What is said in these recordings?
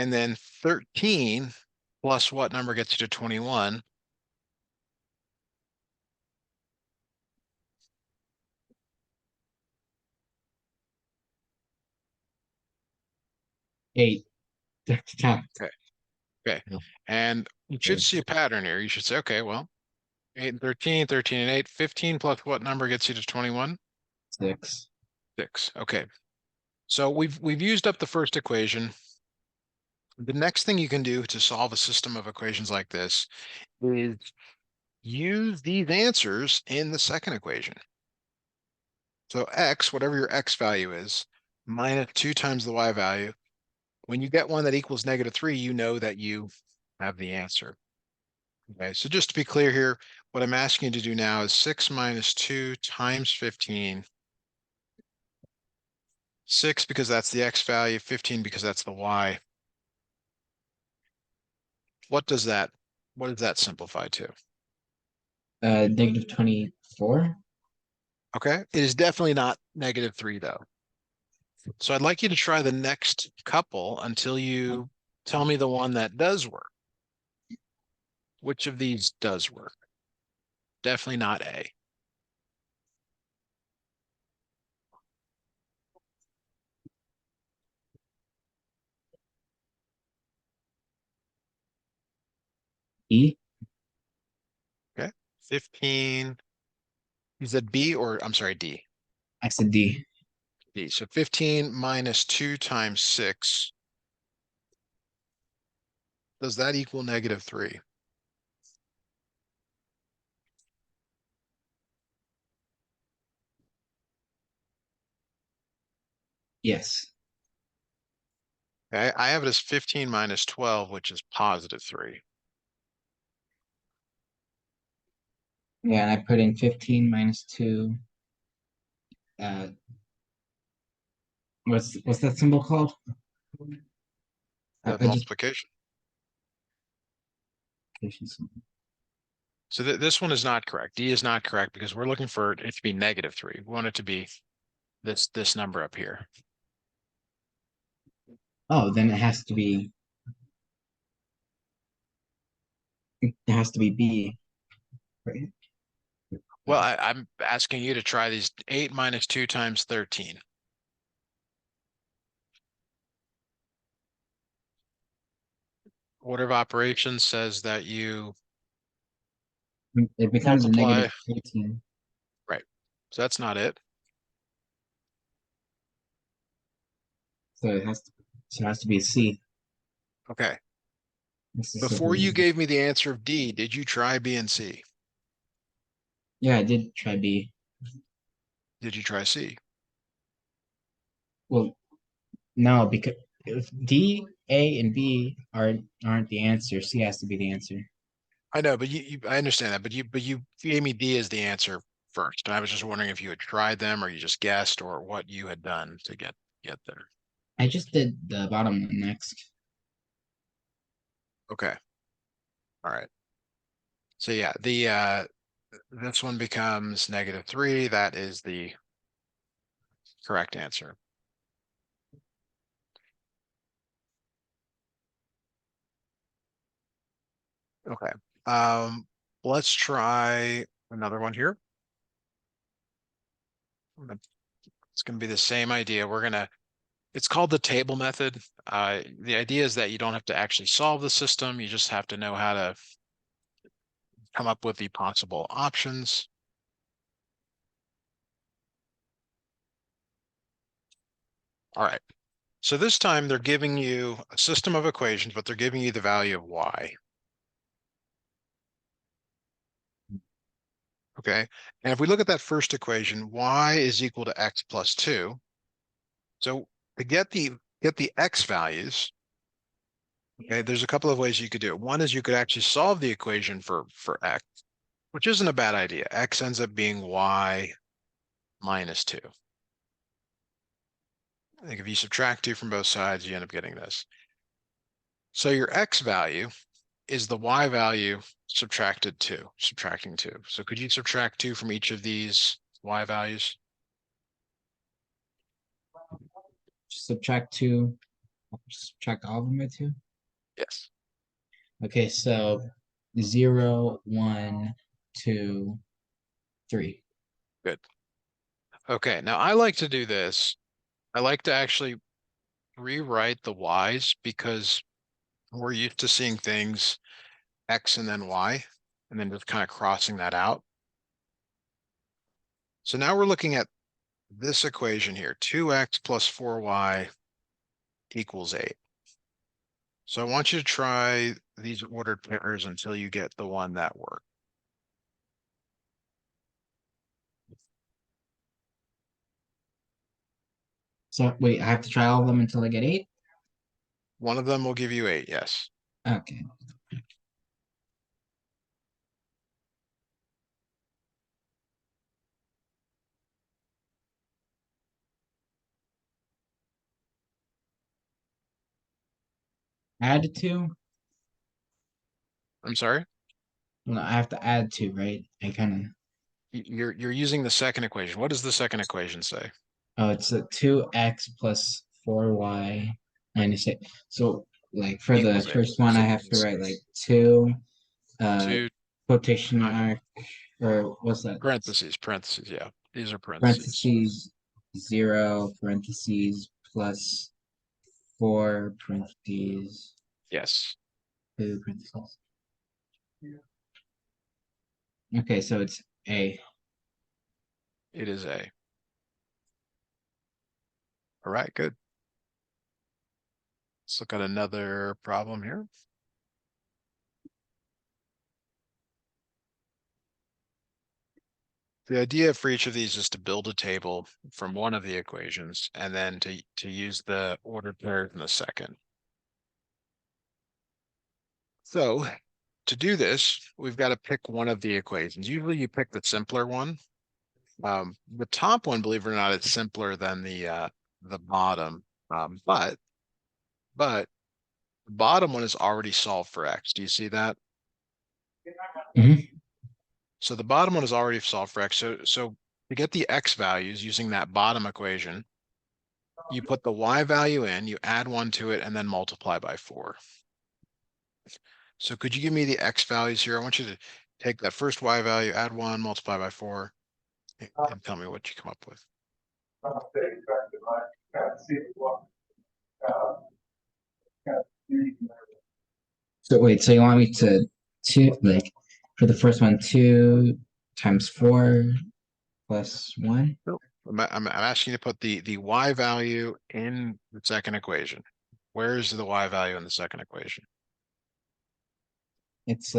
And then 13 plus what number gets you to 21? 8. Top. Okay. Okay. No, And you should okay. see a pattern here. You should say, okay, well, 8 and 13, 13 and 8, 15 plus what number gets you to 21? 6. 6. Okay. So we've used up the first equation. The next thing you can do to solve a system of equations like this is use these answers in the second equation. So x, whatever your x value is, minus 2 times the y value. When you get one that equals -3, you know that you have the answer. Okay, so just to be clear here, what I'm asking you to do now is 6 minus 2 times 15. 6 because that's the x value, 15 because that's the y. What does that simplify to? -24. Okay, it is definitely not -3 though. So I'd like you to try the next couple until you tell me the one that does work. Which of these does work? Definitely not A. E. Okay, 15. You said B or I'm sorry, D. I said D. D. So 15 minus 2 times 6. Does that equal -3? Yes. Okay, I have it as 15 minus 12, which is +3. Yeah, and I put in 15 minus 2. Uh, what's that symbol called? The I just multiplication. So this one is not correct. D is not correct because we're looking for it to be -3. We want it to be this number up here. Oh, then it has to be B, right? Well, I'm asking you to try these 8 minus 2 times 13. Order of operations says that you It becomes a multiply. -13. Right. So that's not it. So it has to be a C. Okay. This is super Before you easy. gave me the answer of D, did you try B and C? Yeah, I did try B. Did you try C? Well, no, because if D, A, and B aren't the answer, C has to be the answer. I know, but I understand that, but you gave me D as the answer first. And I was just wondering if you had tried them or you just guessed or what you had done to get there. I just did the bottom one next. Okay. All right. So yeah, the this one becomes -3. That is the correct answer. Okay. Um, let's try another one here. It's going to be the same idea. It's called the table method. The idea is that you don't have to actually solve the system. You just have to know how to come up with the possible options. All right. So this time they're giving you a system of equations, but they're giving you the value of y. Okay. And if we look at that first equation, y is equal to x plus 2. So to get the x values, okay, there's a couple of ways you could do it. One is you could actually solve the equation for x, which isn't a bad idea. X ends up being y minus 2. I think if you subtract 2 from both sides, you end up getting this. So your x value is the y value subtracting 2. So could you subtract 2 from each of these y values? Subtract 2 Subtract all of them by 2. Yes. Okay, so 0, 1, 2, 3. Good. Okay, now I like to do this. I like to actually rewrite the y's because we're used to seeing things x and then y, and then just kind of crossing that out. So now we're looking at this equation here, 2x plus 4y equals 8. So I want you to try these ordered pairs until you get the one that works. So wait, I have to try all of them until I get 8? One of them will give you 8, yes. Okay. Add 2? I'm sorry? No, I have to add 2, right? I kind of. You're using the second equation. What does the second equation say? Oh, it's a 2x plus 4y minus 8. So, like, for the Equals 8. first one, I So have to write, like, 2, uh, 2 quotation times mark, or what's that? parentheses, yeah. These are parentheses. Parentheses, 0, parentheses, plus 4, parentheses, Yes, 2, parentheses. Okay, so it's A. it is A. All right, good. Let's look at another problem here. The idea for each of these is to build a table from one of the equations and then to use the ordered pairs in the second. So to do this, we've got to pick one of the equations. Usually you pick the simpler one. The top one, believe it or not, is simpler than the bottom. But the bottom one is already solved for x. Do you see that? Mhm. So the bottom one is already solved for x. So to get the x values using that bottom equation, you put the y value in, you add 1 to it, and then multiply by 4. So could you give me the x values here? I want you to take that first y value, add 1, multiply by 4, and tell me what you come up with. So wait, so you want me to like for the first one, 2 times 4 plus 1? Nope. I'm asking you to put the y value in the second equation. Where is the y value in the second equation? It's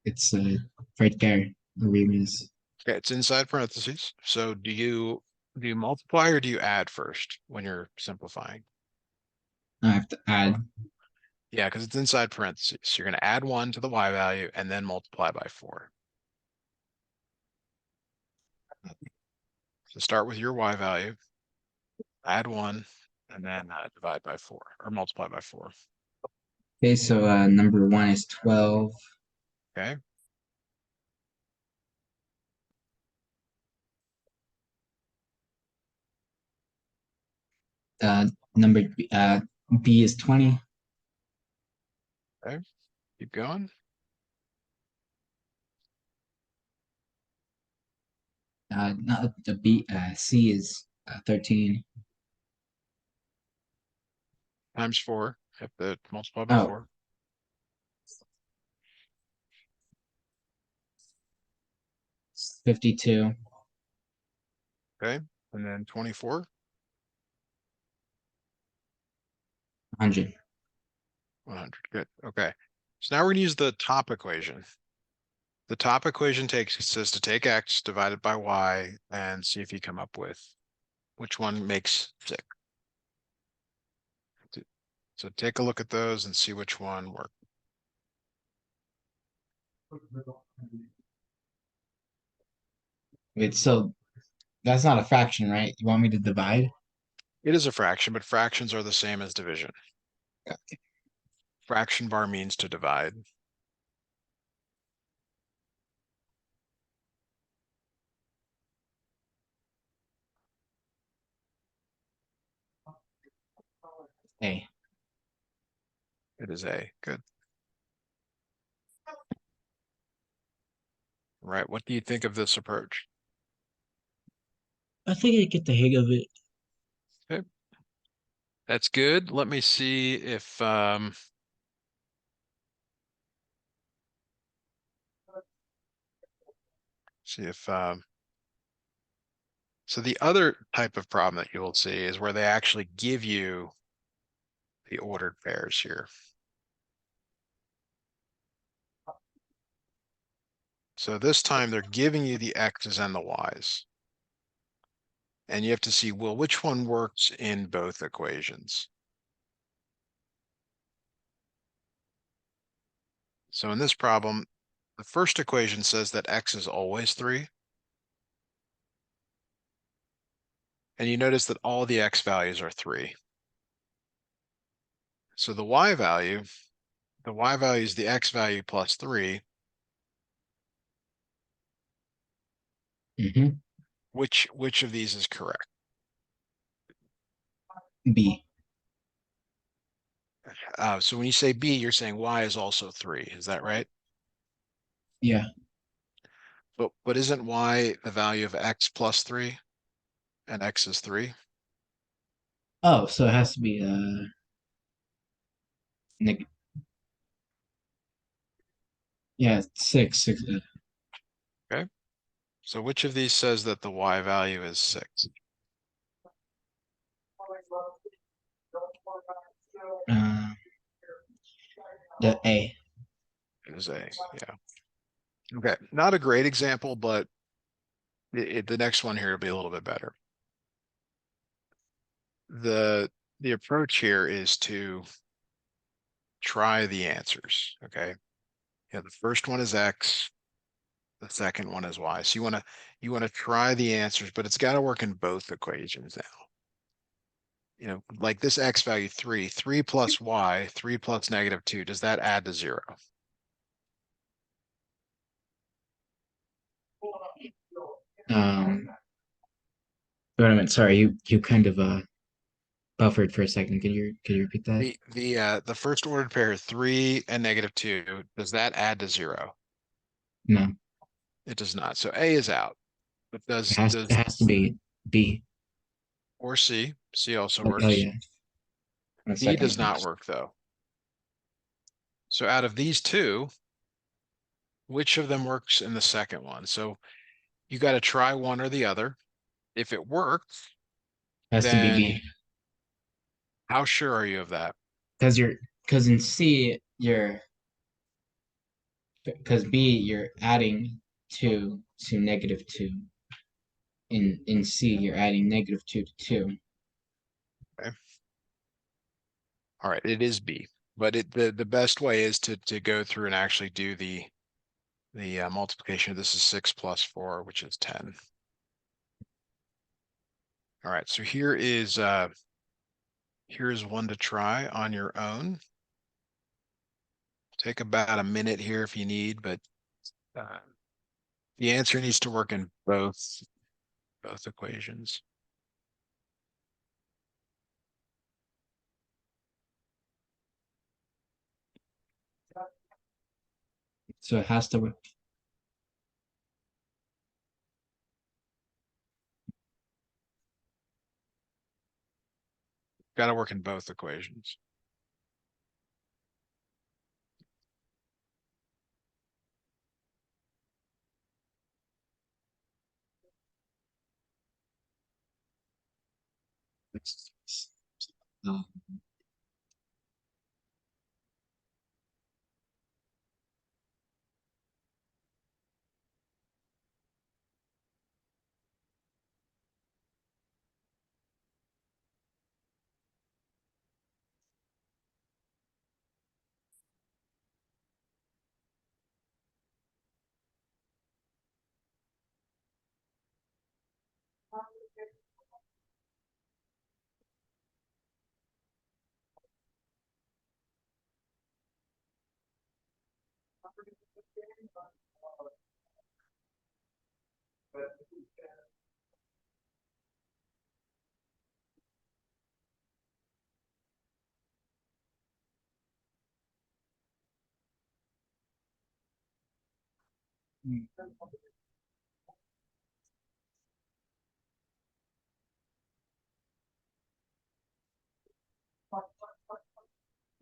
it's right there. The read is. Okay, it's inside parentheses. So do you multiply or do you add first when you're simplifying? I have to add. Yeah, because it's inside parentheses. You're going to add 1 to the y value and then multiply by 4. So start with your y value, add 1, and then divide by 4 or multiply by 4. Okay, so number 1 is 12. Okay. Number B is 20. Okay. Keep going. Not the B. C is 13. Times 4. Have to multiply by Oh, 4. 52. Okay. And then 24. 100. 100. Good. Okay. So now we're going to use the top equation. The top equation says to take x divided by y and see if you come up with which one makes 6. So take a look at those and see which one works. Wait, so that's not a fraction, right? You want me to divide? It is a fraction, but fractions are the same as division. Fraction bar means to divide. A. It is A. Good. Right. What do you think of this approach? I think I get the hang of it. Okay. That's good. Let me see if see if so the other type of problem that you will see is where they actually give you the ordered pairs here. So this time they're giving you the X's and the Y's. And you have to see, well, which one works in both equations? So in this problem, the first equation says that X is always 3. And you notice that all the X values are 3. So the Y value is the X value plus 3. Mm-hmm. Which of these is correct? B. So when you say B, you're saying Y is also 3. Is that right? Yeah. But isn't Y the value of X plus 3 and X is 3? Oh, so it has to be neg yeah, six. Okay. So which of these says that the Y value is 6? Uh, the A. It is A. Yeah. Okay. Not a great example, but the next one here will be a little bit better. The approach here is to try the answers. Okay. Yeah, the first one is X, the second one is Y. So you want to try the answers, but it's got to work in both equations now. Like this X value 3 plus Y, 3 plus -2, does that add to 0? Um, wait a minute. Sorry, you kind of buffered for a second. Could you repeat that? The first ordered pair, 3 and -2, does that add to 0? No, It does not. So A is out. But it does has it does has to be B. or C? C also Oh works. yeah. One B second. does not work though. So out of these two, which of them works in the second one? So you got to try one or the other. If it works, Has to be then B. how sure are you of that? Because in C because B you're adding 2 to -2. In C you're adding -2 to 2. Okay. All right, it is B. But the best way is to go through and actually do the multiplication. This is 6 plus 4, which is 10. All right, so here's one to try on your own. Take about a minute here if you need, but uh, the answer needs to work in both equations. So it has to work. Got to work in both equations. Um,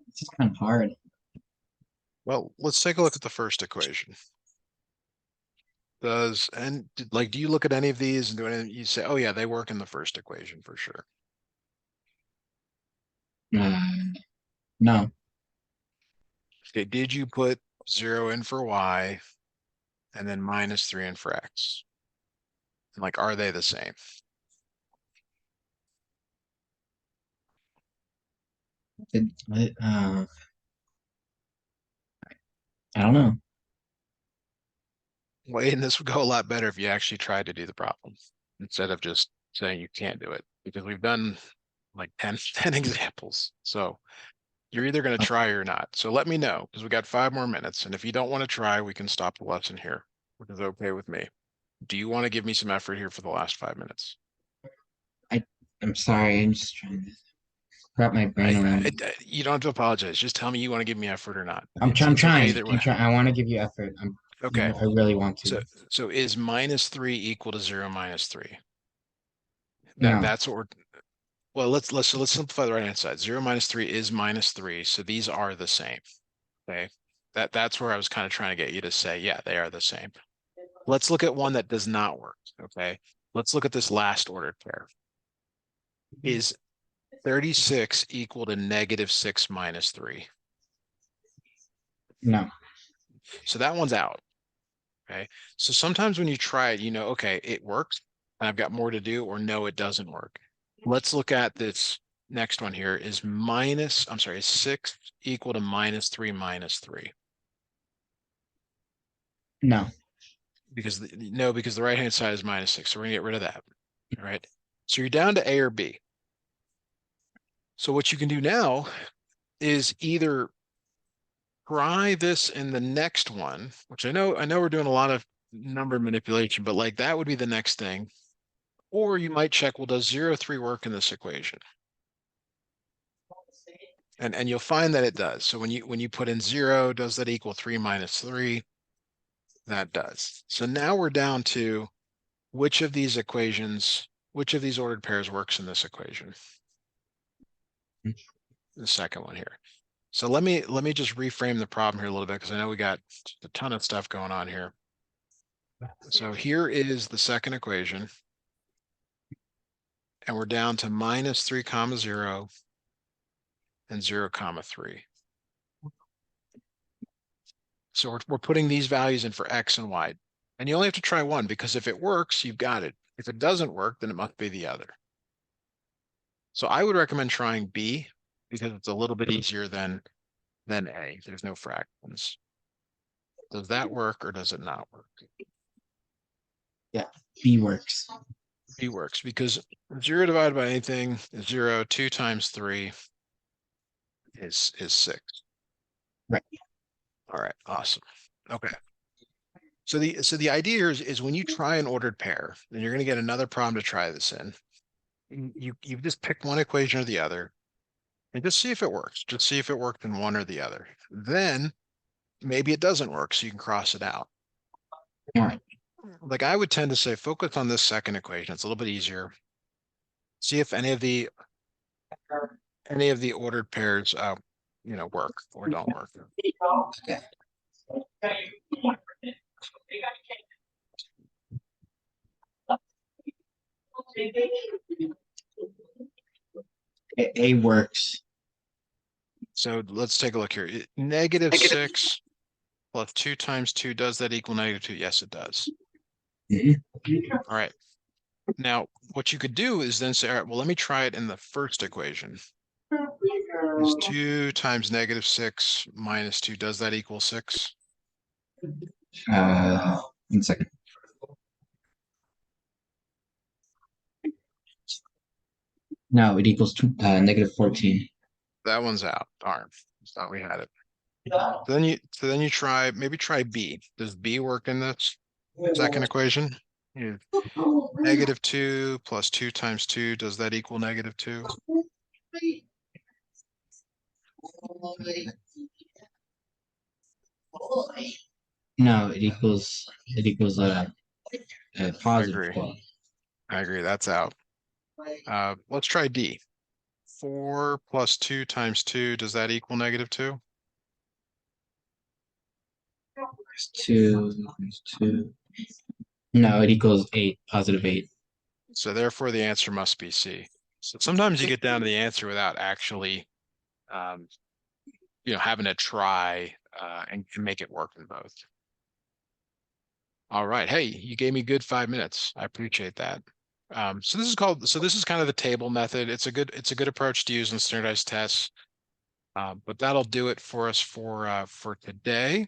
It's just kind of hard. Well, let's take a look at the first equation. Like, do you look at any of these and do anything, you say, oh yeah, they work in the first equation for sure. No, Okay, did you put 0 in for y and then -3 in for x? And like, are they the same? it, I don't know. Well, and this would go a lot better if you actually tried to do the problem instead of just saying you can't do it, because we've done like 10, 10 examples. So you're either going to try or not. So let me know, because we got 5 more minutes. And if you don't want to try, we can stop the lesson here, which is okay with me. Do you want to give me some effort here for the last 5 minutes? I'm sorry. I'm just trying to wrap my brain around. You don't have to apologize. Just tell me you want to give me effort or not. I'm It's okay trying. either I'm way. trying. I want to give you effort. Okay. I really want to. So is -3 equal to 0 -3? No, That's what we're, well, let's simplify the right hand side. 0 -3 is -3, so these are the same. Okay. That's where I was kind of trying to get you to say, yeah, they are the same. Let's look at one that does not work. Okay. Let's look at this last ordered pair. Is 36 equal to -6 -3? no. So that one's out. Okay. So sometimes when you try it, you know, okay, it works and I've got more to do, or no, it doesn't work. Let's look at this next one here. Is 6 equal to -3 -3? No. Because no, because the right hand side is -6. So we're gonna get rid of that. All right. So you're down to A or B. So what you can do now is either try this in the next one, which I know we're doing a lot of number manipulation, but like that would be the next thing. Or you might check, well, does 0, 3 work in this equation? And you'll find that it does. So when you put in 0, does that equal 3 -3? That does. So now we're down to which of these equations, which of these ordered pairs works in this equation? The second one here. So let me just reframe the problem here a little bit, because I know we got a ton of stuff going on here. So here is the second equation, and we're down to -3, 0 and 0, 3. So we're putting these values in for x and y. And you only have to try one, because if it works, you've got it. If it doesn't work, then it must be the other. So I would recommend trying B, because it's a little bit easier than A. There's no fractions. Does that work or does it not work? Yeah. B works. B works because 0 divided by anything is 0. 2 times 3 is 6. Right. All right, awesome. Okay. So the idea here is when you try an ordered pair, then you're going to get another problem to try this in. You just pick one equation or the other and just see if it works. Just see if it worked in one or the other. Then maybe it doesn't work, so you can cross it out. All right. Like I would tend to say, focus on this second equation. It's a little bit easier. See if any of the ordered pairs, work or don't work. Okay. A works. So let's take a look here. -6 plus 2 times 2, does that equal -2? Yes, it does. Mhm. All right. Now, what you could do is then say, all right, well, let me try it in the first equation. Is 2 times -6 minus 2, does that equal 6? 1 second. No, it equals -14. That one's out. Darn. Thought we had it. So then you try B. Does B work in this second equation? Yeah. -2 plus 2 times 2, does that equal -2? No, it equals a I positive agree. 12. I agree. That's out. Let's try D. 4 plus 2 times 2, does that equal -2? Times two. No, it equals 8, positive 8. So therefore the answer must be C. So sometimes you get down to the answer without actually, um, having to try and make it work in both. All right. Hey, you gave me good 5 minutes. I appreciate that. So this is kind of the table method. It's a good approach to use in standardized tests. But that'll do it for us for today.